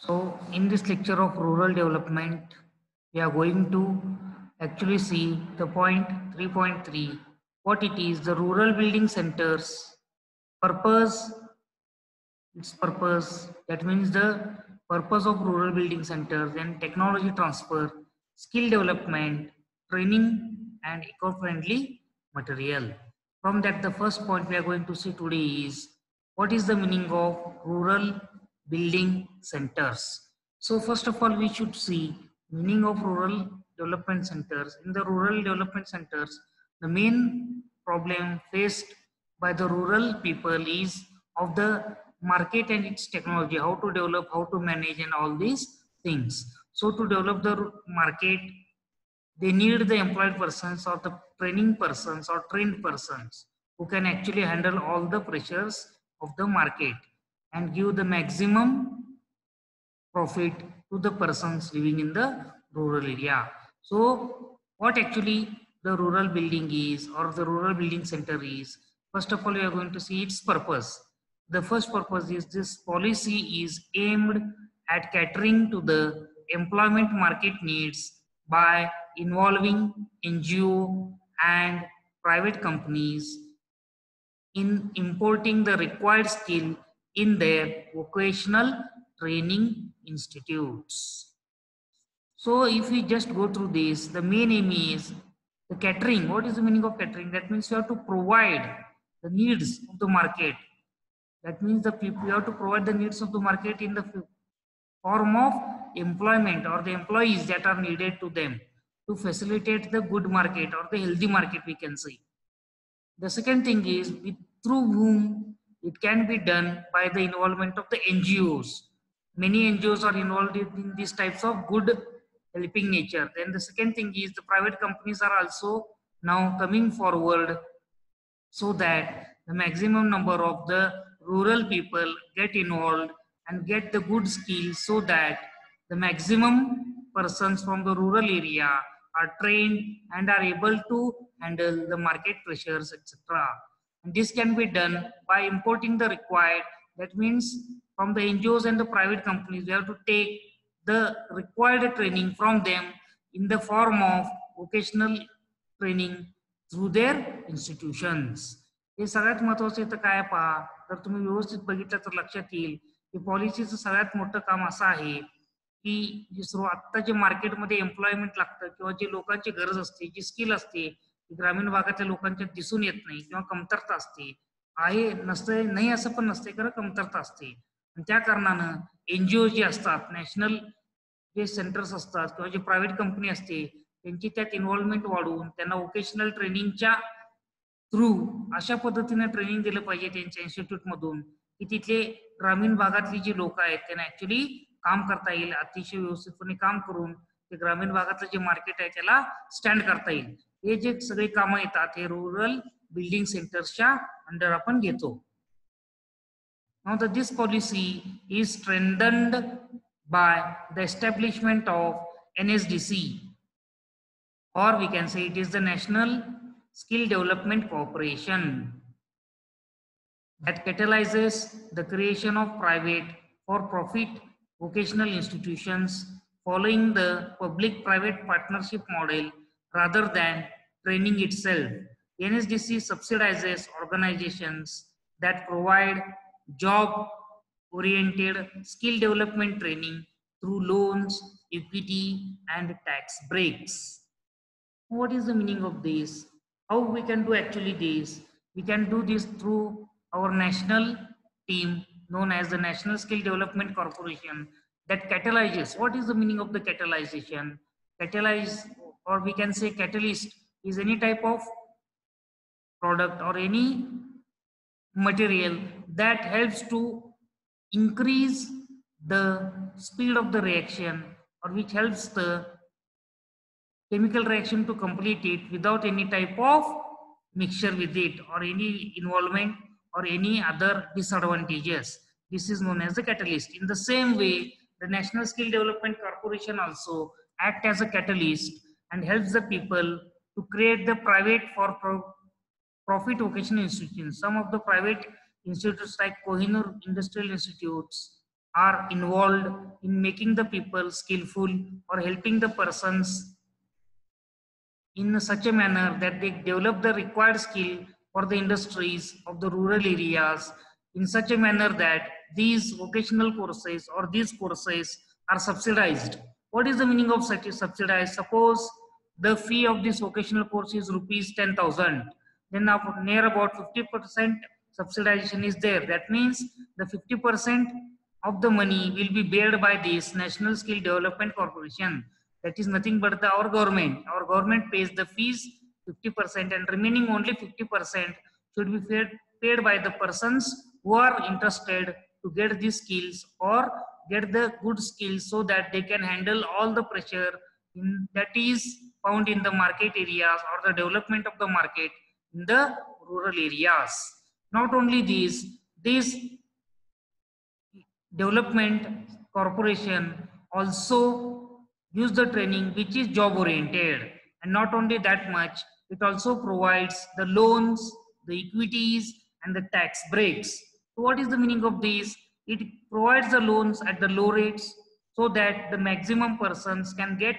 So, in this lecture of rural development, we are going to actually see the point 3.3, what it is, the rural building centers, purpose, its purpose, that means the purpose of rural building centers and technology transfer, skill development, training, and eco-friendly material. From that, the first point we are going to see today is what is the meaning of rural building centers. So first of all, we should see meaning of rural development centers. In the rural development centers, the main problem faced by the rural people is of the market and its technology, how to develop, how to manage, and all these things. So to develop the market, they need the employed persons or the training persons or trained persons who can actually handle all the pressures of the market and give the maximum profit to the persons living in the rural area. So what actually the rural building is or the rural building center is, first of all we are going to see its purpose. The first purpose is this policy is aimed at catering to the employment market needs by involving NGO and private companies in importing the required skill in their vocational training institutes. So if we just go through this, the main aim is the catering. What is the meaning of catering? That means you have to provide the needs of the market. That means the people, you have to provide the needs of the market in the form of employment or the employees that are needed to them to facilitate the good market or the healthy market, we can say. The second thing is through whom it can be done by the involvement of the NGOs. Many NGOs are involved in these types of good helping nature. Then the second thing is the private companies are also now coming forward so that the maximum number of the rural people get involved and get the good skills so that the maximum persons from the rural area are trained and are able to handle the market pressures, etc. And this can be done by importing the required, that means from the NGOs and the private companies, we have to take the required training from them in the form of vocational training through their institutions. हे सगळ्यात महत्वाचं इथं काय पहा, तर तुम्ही व्यवस्थित बघितलं तर लक्षात येईल की पॉलिसीचं सगळ्यात मोठं काम असं आहे की जी आता जे मार्केटमध्ये एम्प्लॉयमेंट लागतं किंवा जे लोकांची गरज असते, जी स्किल असते, ग्रामीण भागातल्या लोकांच्या दिसून येत नाही किंवा कमतरता असते, आहे नसते, नाही असं पण नसते, खरं कमतरता असते. आणि त्या कारणानं NGO जे असतात, नॅशनल जे सेंटर्स असतात किंवा जे प्रायव्हेट कंपनी असते, त्यांची त्यात इन्व्हॉल्वमेंट वाढवून त्यांना वोकेशनल ट्रेनिंगच्या थ्रू अशा पद्धतीने ट्रेनिंग दिलं पाहिजे त्यांच्या इन्स्टिट्यूट मधून की तिथले ग्रामीण भागातली जी लोक आहेत त्यांना ऍक्च्युली काम करता येईल, अतिशय व्यवस्थितपणे काम करून ते ग्रामीण भागातलं जे मार्केट आहे त्याला स्टँड करता येईल. हे जे सगळे कामं येतात हे रुरल बिल्डिंग सेंटर्सच्या अंडर आपण घेतो. Now this policy is strengthened by the establishment of NSDC, or we can say it is the National Skill Development Corporation, that catalyzes the creation of private for-profit vocational institutions following the public-private partnership model rather than training itself. NSDC subsidizes organizations that provide job-oriented skill development training through loans, equity, and tax breaks. What is the meaning of this? How we can do actually this? We can do this through our national team known as the National Skill Development Corporation that catalyzes. What is the meaning of the catalyzation? Catalyze, or we can say catalyst, is any type of product or any material that helps to increase the speed of the reaction, or which helps the chemical reaction to complete it without any type of mixture with it or any involvement or any other disadvantages. This is known as the catalyst. In the same way, the National Skill Development Corporation also act as a catalyst and helps the people to create the private for profit vocational institutions. Some of the private institutes like Kohinoor Industrial Institutes are involved in making the people skillful or helping the persons in such a manner that they develop the required skill for the industries of the rural areas in such a manner that these vocational courses or these courses are subsidized. What is the meaning of such subsidized? Suppose the fee of this vocational course is rupees 10,000, then near about 50% subsidization is there. That means the 50% of the money will be bared by this National Skill Development Corporation. That is nothing but our government. Our government pays the fees 50% and remaining only 50% should be paid by the persons who are interested to get these skills or get the good skills so that they can handle all the pressure that is found in the market areas or the development of the market in the rural areas. Not only this development corporation also use the training which is job oriented, and not only that much, it also provides the loans, the equities and the tax breaks. So what is the meaning of this? It provides the loans at the low rates so that the maximum persons can get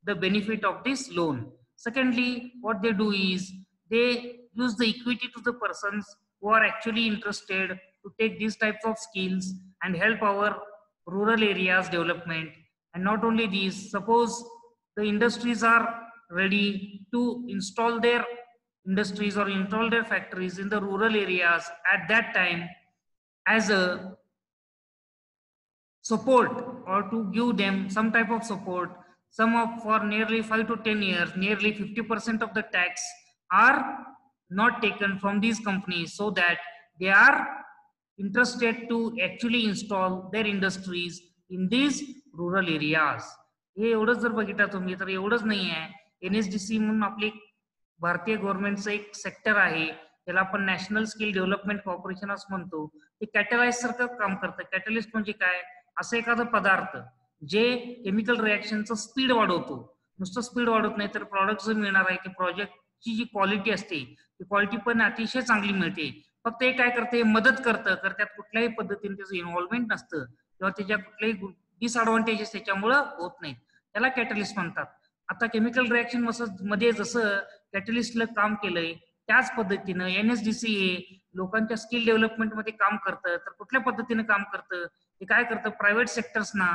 the benefit of this loan. Secondly, what they do is they use the equity to the persons who are actually interested to take these types of skills and help our rural areas development. And not only these, suppose the industries are ready to install their industries or install their factories in the rural areas at that time, as a support or to give them some type of support, some of for nearly 5 to 10 years, nearly 50% of the tax are not taken from these companies so that they are interested to actually install their industries in these rural areas. हे एवढंच जर बघितलं तुम्ही तर एवढंच नाही आहे. NSDC म्हणून आपली भारतीय गव्हर्नमेंटचं एक सेक्टर आहे, त्याला आपण नॅशनल स्किल डेव्हलपमेंट कॉर्पोरेशन असं म्हणतो. ते कॅटलाइज सारखं काम करतं. कॅटलिस्ट म्हणजे काय? असं एखादं पदार्थ जे केमिकल रिॲक्शनचं स्पीड वाढवतो. नुसतं स्पीड वाढवत नाही तर प्रॉडक्ट जे मिळणार आहे ते प्रोजेक्टची जी क्वालिटी असते ती क्वालिटी पण अतिशय चांगली मिळते. फक्त हे काय करते, मदत करतं, तर त्यात कुठल्याही पद्धतीने त्याचं इन्व्हॉल्वमेंट नसतं किंवा त्याच्या कुठल्याही डिसएडव्हान्टेजेस त्याच्यामुळं होत नाहीत. त्याला कॅटलिस्ट म्हणतात. आता केमिकल रिॲक्शन मध्ये जसं कॅटलिस्टला काम केलंय त्याच पद्धतीनं NSDC हे लोकांच्या स्किल डेव्हलपमेंट मध्ये काम करतं. तर कुठल्या पद्धतीने काम करतं, हे काय करतं, प्रायव्हेट सेक्टर्सना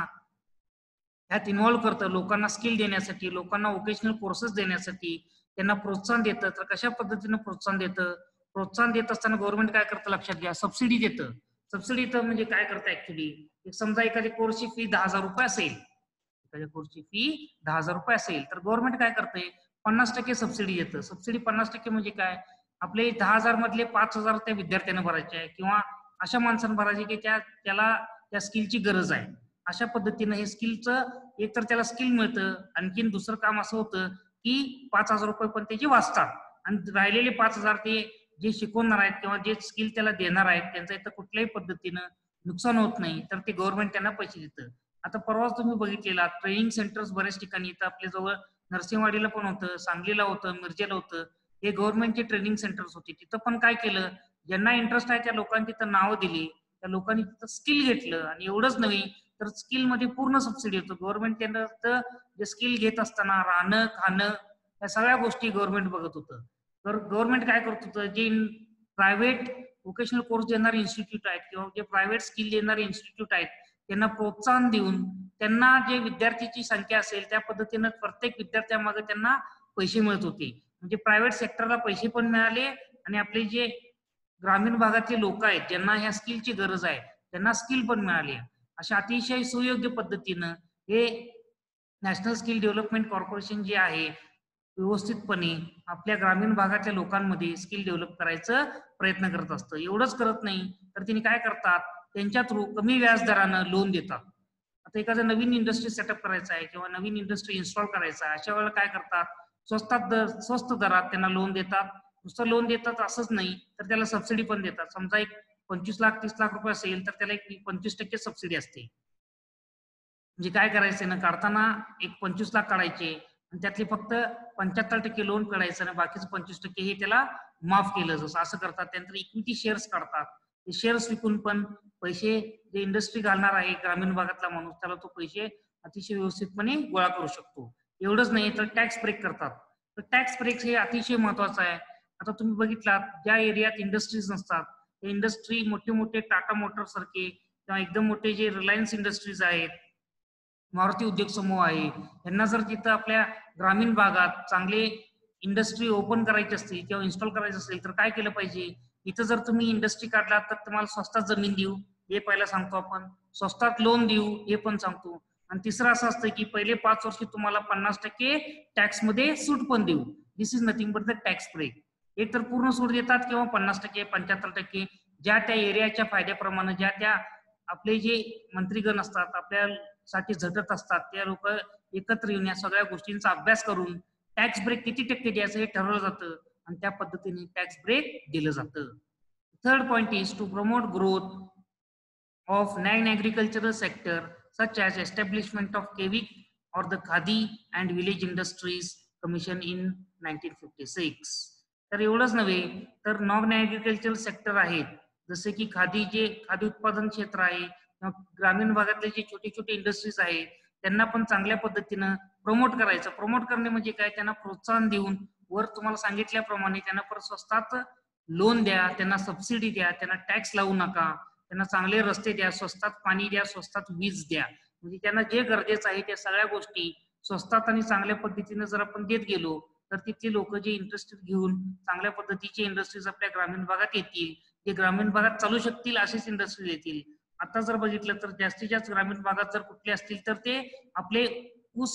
ह्यात इन्व्हॉल्व्ह करतं, लोकांना स्किल देण्यासाठी, लोकांना वोकेशनल कोर्सेस देण्यासाठी त्यांना प्रोत्साहन देतं. तर कशा पद्धतीनं प्रोत्साहन देतं? प्रोत्साहन देत असताना गव्हर्नमेंट काय करतं लक्षात घ्या, सबसिडी देतं. सबसिडी तर म्हणजे काय करतं ऍक्च्युली, समजा एखाद्या कोर्सची फी 10,000 रुपये असेल, एखाद्या कोर्सची फी 10,000 रुपये असेल तर गव्हर्नमेंट काय करते, 50% सबसिडी देतं. सबसिडी 50% म्हणजे काय, आपले 10,000 मधले 5,000 त्या विद्यार्थ्यांना भरायचे आहे किंवा अशा माणसांना भरायचे की त्याला त्या स्किलची गरज आहे. अशा पद्धतीनं हे स्किलचं एक तर त्याला स्किल मिळतं, आणखीन दुसरं काम असं होतं की 5,000 रुपये पण त्याचे वाचतात आणि राहिलेले 5,000 ते जे शिकवणार आहेत किंवा जे स्किल त्याला देणार आहेत त्यांचं इथं कुठल्याही पद्धतीनं नुकसान होत नाही, तर ते गव्हर्नमेंट त्यांना पैसे देतं. आता परवाच तुम्ही बघितलेला ट्रेनिंग सेंटर्स बऱ्याच ठिकाणी इथं आपल्या जवळ नरसिंहवाडीला पण होतं, सांगलीला होतं, मिरजेला होतं. हे गव्हर्नमेंटचे ट्रेनिंग सेंटर्स होते. तिथं पण काय केलं, ज्यांना इंटरेस्ट आहे त्या लोकांनी तिथं नावं दिली, त्या लोकांनी तिथं स्किल घेतलं. आणि एवढंच नव्हे तर स्किल मध्ये पूर्ण सबसिडी होतं. गव्हर्नमेंट त्यांना जे स्किल घेत असताना राहणं खाणं या सगळ्या गोष्टी गव्हर्नमेंट बघत होतं. तर गव्हर्नमेंट काय करत होतं, जे प्रायव्हेट वोकेशनल कोर्स देणारे इन्स्टिट्यूट आहेत किंवा जे प्रायव्हेट स्किल देणारे इन्स्टिट्यूट आहेत त्यांना प्रोत्साहन देऊन त्यांना जे विद्यार्थ्यांची संख्या असेल त्या पद्धतीनं प्रत्येक विद्यार्थ्यामागे त्यांना पैसे मिळत होते. म्हणजे प्रायव्हेट सेक्टरला पैसे पण मिळाले आणि आपले जे ग्रामीण भागातले लोक आहेत ज्यांना ह्या स्किलची गरज आहे त्यांना स्किल पण मिळाली. अशा अतिशय सुयोग्य पद्धतीनं हे नॅशनल स्किल डेव्हलपमेंट कॉर्पोरेशन जे आहे व्यवस्थितपणे आपल्या ग्रामीण भागातल्या लोकांमध्ये स्किल डेव्हलप करायचा प्रयत्न करत असतं. एवढंच करत नाही तर तिने काय करतात, त्यांच्या थ्रू कमी व्याजदरानं लोन देतात. आता एखादं नवीन इंडस्ट्री सेटअप करायचा आहे किंवा नवीन इंडस्ट्री इन्स्टॉल करायचा आहे, अशा वेळेला काय करतात, स्वस्त दरात त्यांना लोन देतात. नुसतं लोन देतात असंच नाही तर त्याला सबसिडी पण देतात. समजा एक 25 लाख 30 लाख रुपये असेल तर त्याला एक 25% सबसिडी असते. म्हणजे काय करायचं ना, काढताना एक 25 लाख काढायचे आणि त्यातले फक्त 75% लोन फेडायचं आणि बाकीचं 25% हे त्याला माफ केलं जसं असं करतात. त्यानंतर इक्विटी शेअर्स काढतात. ते शेअर्स विकून पण पैसे जे इंडस्ट्री घालणार आहे ग्रामीण भागातला माणूस त्याला तो पैसे अतिशय व्यवस्थितपणे गोळा करू शकतो. एवढंच नाही तर टॅक्स ब्रेक करतात. तर टॅक्स ब्रेक हे अतिशय महत्वाचं आहे. आता तुम्ही बघितलात ज्या एरियात इंडस्ट्रीज नसतात ते इंडस्ट्री मोठे मोठे टाटा मोटर सारखे किंवा एकदम मोठे जे रिलायन्स इंडस्ट्रीज आहेत, मारुती उद्योग समूह आहे, यांना जर तिथं आपल्या ग्रामीण भागात चांगले इंडस्ट्री ओपन करायची असतील किंवा इन्स्टॉल करायचं असेल तर काय केलं पाहिजे. इथं जर तुम्ही इंडस्ट्री काढला तर तुम्हाला स्वस्तात जमीन देऊ हे पहिला सांगतो आपण, स्वस्तात लोन देऊ हे पण सांगतो, आणि तिसरं असं असतं की पहिले 5 वर्ष तुम्हाला 50% टॅक्स मध्ये सूट पण देऊ. This is nothing but the tax break. एक तर पूर्ण सूट देतात किंवा 50%, 75% ज्या त्या एरियाच्या फायद्याप्रमाणे, ज्या त्या आपले जे मंत्रीगण असतात आपल्यासाठी झटत असतात त्या लोक एकत्र येऊन या सगळ्या गोष्टींचा अभ्यास करून टॅक्स ब्रेक किती टक्के द्यायचं हे ठरवलं जातं आणि त्या पद्धतीने टॅक्स ब्रेक दिलं जातं. Third point is to promote growth of non-agricultural sector such as establishment of KVIC or the Khadi and Village Industries Commission in 1956. तर एवढंच नव्हे तर नॉन ऍग्रिकल्चरल सेक्टर आहेत जसे की खादी उत्पादन क्षेत्र आहे, ग्रामीण भागातले जे छोटे छोटे इंडस्ट्रीज आहेत त्यांना पण चांगल्या पद्धतीनं प्रमोट करायचं. प्रमोट करणे म्हणजे काय, त्यांना प्रोत्साहन देऊन वर तुम्हाला सांगितल्याप्रमाणे त्यांना परत स्वस्तात लोन द्या, त्यांना सबसिडी द्या, त्यांना टॅक्स लावू नका, त्यांना चांगले रस्ते द्या, स्वस्तात पाणी द्या, स्वस्तात वीज द्या. म्हणजे त्यांना जे गरजेचं आहे त्या सगळ्या गोष्टी स्वस्तात आणि चांगल्या पद्धतीने जर आपण देत गेलो तर तिथले लोक जे इंटरेस्टेड घेऊन चांगल्या पद्धतीचे इंडस्ट्रीज आपल्या ग्रामीण भागात येतील, जे ग्रामीण भागात चालू शकतील असेच इंडस्ट्रीज येतील. आता जर बघितलं तर जास्तीत जास्त ग्रामीण भागात जर कुठले असतील तर ते आपले ऊस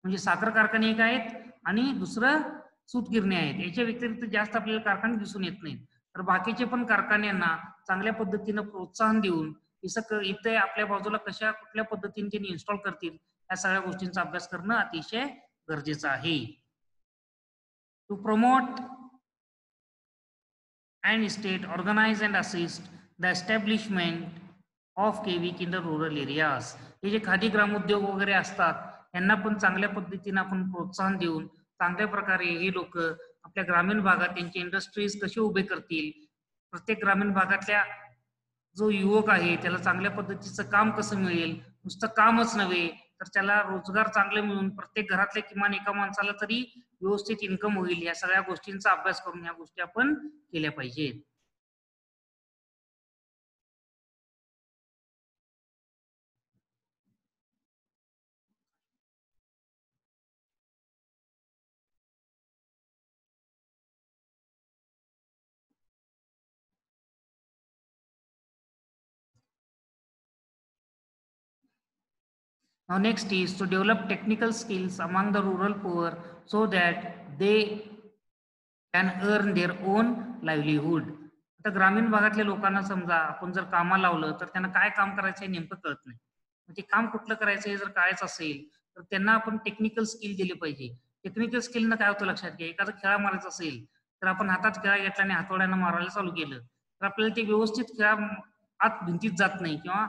म्हणजे साखर कारखाने एक आहेत आणि दुसरं सूतगिरणी आहेत. याच्या व्यतिरिक्त जास्त आपल्याला कारखाने दिसून येत नाहीत. तर बाकीचे पण कारखान्यांना चांगल्या पद्धतीनं प्रोत्साहन देऊन इथे आपल्या बाजूला कशा कुठल्या पद्धतीने त्यांनी इन्स्टॉल करतील या सगळ्या गोष्टींचा अभ्यास करणं अतिशय गरजेचं आहे. To promote and state organize and assist the establishment of KVIC in the rural areas. हे जे खादी ग्रामोद्योग वगैरे असतात यांना पण चांगल्या पद्धतीने आपण प्रोत्साहन देऊन चांगल्या प्रकारे हे लोक आपल्या ग्रामीण भागात त्यांचे इंडस्ट्रीज कसे उभे करतील, प्रत्येक ग्रामीण भागातल्या जो युवक आहे त्याला चांगल्या पद्धतीचं काम कसं मिळेल, नुसतं कामच नव्हे तर त्याला रोजगार चांगले मिळून प्रत्येक घरातल्या किमान एका माणसाला तरी व्यवस्थित इन्कम होईल, या सगळ्या गोष्टींचा अभ्यास करून या गोष्टी आपण केल्या पाहिजेत. Now next is to develop technical skills among the rural poor so that they can earn their own livelihood. आता ग्रामीण भागातल्या लोकांना समजा आपण जर कामाला लावलं तर त्यांना काय काम करायचं हे नेमकं कळत नाही. म्हणजे काम कुठलं करायचं हे जर कळायचं असेल तर त्यांना आपण टेक्निकल स्किल दिले पाहिजे. टेक्निकल स्किलनं काय होतं लक्षात घ्या, एखादा खेळा मारायचा असेल तर आपण हातात खेळा घेतला आणि हातोड्यानं मारायला चालू केलं तर आपल्याला ते व्यवस्थित खेळा आत भिंतीत जात नाही, किंवा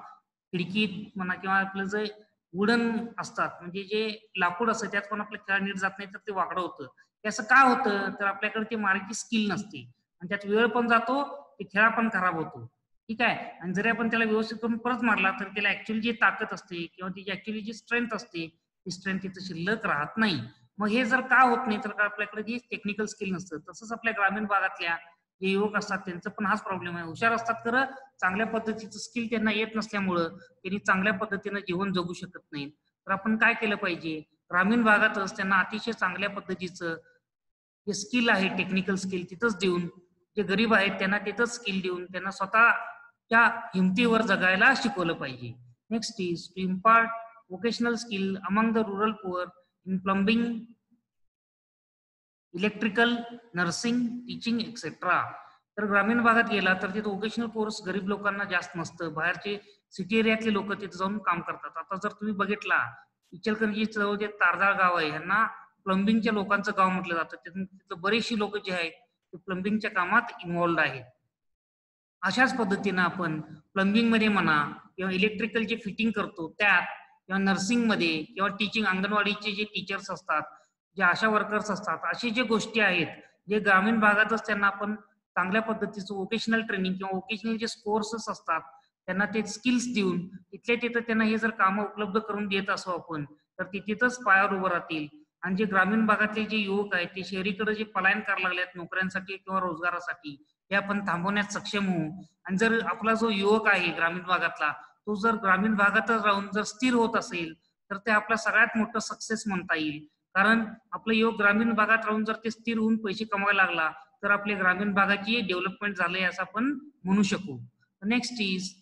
खिडकीत म्हणा किंवा आपलं जे वुडन असतात म्हणजे जे लाकूड असतं त्यात पण आपलं खेळा नीट जात नाही तर ते वाकडं होतं. ते असं का होतं तर आपल्याकडे ते मारायची स्किल नसते आणि त्यात वेळ पण जातो, ते खेळा पण खराब होतो. ठीक आहे. आणि जरी आपण त्याला व्यवस्थित करून परत मारला तर त्याला ऍक्च्युअली जी ताकद असते किंवा त्याची ऍक्च्युअली जी स्ट्रेंथ असते ती स्ट्रेंथ तिथं शिल्लक राहत नाही. मग हे जर का होत नाही तर आपल्याकडे जी टेक्निकल स्किल नसतं. तसंच आपल्या ग्रामीण भागातल्या जे युवक असतात त्यांचं पण हाच प्रॉब्लेम आहे. हुशार असतात खरं चांगल्या पद्धतीचं स्किल त्यांना येत नसल्यामुळं त्यांनी चांगल्या पद्धतीनं जीवन जगू शकत नाही. तर आपण काय केलं पाहिजे, ग्रामीण भागातच त्यांना अतिशय चांगल्या पद्धतीचं जे स्किल आहे टेक्निकल स्किल तिथंच देऊन, जे गरीब आहेत त्यांना तिथंच स्किल देऊन त्यांना स्वतःच्या हिमतीवर जगायला शिकवलं पाहिजे. Next is to impart vocational skill among the rural poor in plumbing, electrical, nursing, teaching etcetera. तर ग्रामीण भागात गेला तर तिथे वोकेशनल कोर्स गरीब लोकांना जास्त नसतं, बाहेरचे सिटी एरियातले लोक तिथे जाऊन काम करतात. आता जर तुम्ही बघितला इचलकरंजी जवळ जे तारदाळ गाव आहे यांना प्लंबिंगच्या लोकांचं गाव म्हटलं जातं. तिथं बरेचशी लोक जे आहेत ते प्लंबिंगच्या कामात इन्व्हॉल्ड आहेत. अशाच पद्धतीनं आपण प्लंबिंग मध्ये म्हणा किंवा इलेक्ट्रिकल जे फिटिंग करतो त्यात किंवा नर्सिंग मध्ये किंवा टीचिंग अंगणवाडीचे जे टीचर्स असतात, जे आशा वर्कर्स असतात, अशी जे गोष्टी आहेत जे ग्रामीण भागातच त्यांना आपण चांगल्या पद्धतीचं वोकेशनल ट्रेनिंग किंवा वोकेशनल जे कोर्सेस असतात त्यांना ते स्किल्स देऊन तिथल्या तिथं त्यांना हे जर कामं उपलब्ध करून देत असो आपण, तर ते तिथंच पायावर उभं राहतील. आणि जे ग्रामीण भागातले जे युवक आहेत ते शहरीकडे जे पलायन करायला लागलेत नोकऱ्यांसाठी किंवा रोजगारासाठी, हे आपण थांबवण्यात सक्षम होऊ. आणि जर आपला जो युवक आहे ग्रामीण भागातला, तो जर ग्रामीण भागातच राहून जर स्थिर होत असेल, तर ते आपला सगळ्यात मोठं सक्सेस म्हणता येईल. कारण आपलं युवक ग्रामीण भागात राहून जर ते स्थिर होऊन पैसे कमवायला लागला, तर आपल्या ग्रामीण भागाची डेव्हलपमेंट झाली असं आपण म्हणू शकू. Next is,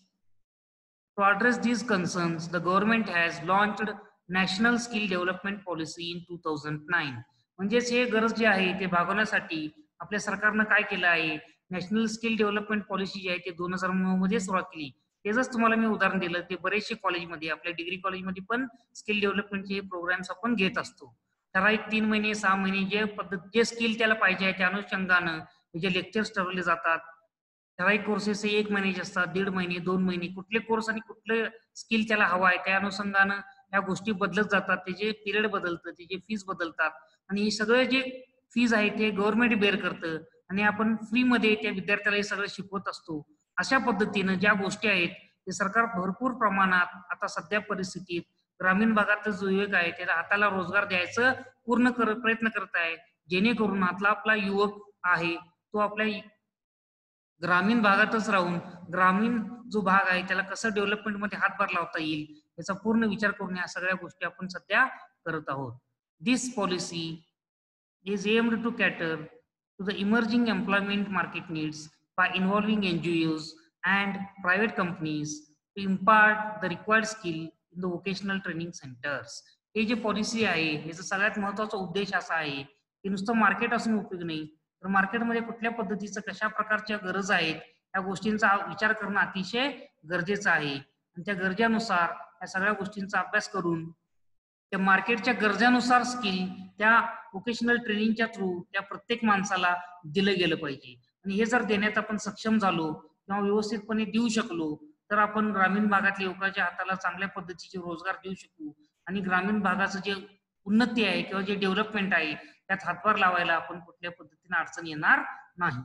to address these concerns, the government has launched National Skill Development Policy in 2009. म्हणजेच हे गरज जे आहे ते भागवण्यासाठी आपल्या सरकारनं काय केलं आहे, नॅशनल स्किल डेव्हलपमेंट पॉलिसी जी आहे ते 2009 मध्ये सुरुवात केली. त्याच तुम्हाला मी उदाहरण दिलं, ते बरेचसे कॉलेजमध्ये आपल्या डिग्री कॉलेजमध्ये पण स्किल डेव्हलपमेंटचे प्रोग्राम्स आपण घेत असतो. ठराविक 3 महिने 6 महिने जे पद्धत जे स्किल त्याला पाहिजे आहे त्या अनुषंगानं जे लेक्चर्स ठरवले जातात. ठराविक कोर्सेस हे 1 महिन्याचे असतात, 1.5 महिने, 2 महिने. कुठले कोर्स आणि कुठले स्किल त्याला हवा आहे त्या अनुषंगानं ह्या गोष्टी बदलत जातात. त्याचे पिरियड बदलतं, त्याचे फीस बदलतात आणि हे सगळे जे फीज आहे ते गव्हर्नमेंट बेअर करतं आणि आपण फ्रीमध्ये त्या विद्यार्थ्याला हे सगळं शिकवत असतो. अशा पद्धतीनं ज्या गोष्टी आहेत ते सरकार भरपूर प्रमाणात आता सध्या परिस्थितीत ग्रामीण भागातला जो युवक आहे त्याला हाताला रोजगार द्यायचं प्रयत्न करत आहे, जेणेकरून आपला युवक आहे तो आपल्या ग्रामीण भागातच राहून ग्रामीण जो भाग आहे त्याला कसं डेव्हलपमेंट मध्ये हातभार लावता येईल याचा पूर्ण विचार करून या सगळ्या गोष्टी आपण सध्या करत आहोत. दिस policy is aimed to cater to the emerging employment market needs by involving NGOs and private companies to impart the required skill in the vocational training centers. हे जे पॉलिसी आहे याचा सगळ्यात महत्वाचा उद्देश असा आहे की नुसतं मार्केट असून उपयोग नाही, तर मार्केटमध्ये कुठल्या पद्धतीचं कशा प्रकारच्या गरज आहेत या गोष्टींचा विचार करणं अतिशय गरजेचं आहे. आणि त्या गरजेनुसार या सगळ्या गोष्टींचा अभ्यास करून त्या मार्केटच्या गरजानुसार स्किल त्या वोकेशनल ट्रेनिंगच्या थ्रू त्या प्रत्येक माणसाला दिलं गेलं पाहिजे. आणि हे जर देण्यात आपण सक्षम झालो किंवा व्यवस्थितपणे देऊ शकलो, तर आपण ग्रामीण भागातल्या युवकाच्या हाताला चांगल्या पद्धतीचे रोजगार देऊ शकू आणि ग्रामीण भागाचं जे उन्नती आहे किंवा जे डेव्हलपमेंट आहे त्यात हातभार लावायला आपण कुठल्या पद्धतीने अडचण येणार नाही.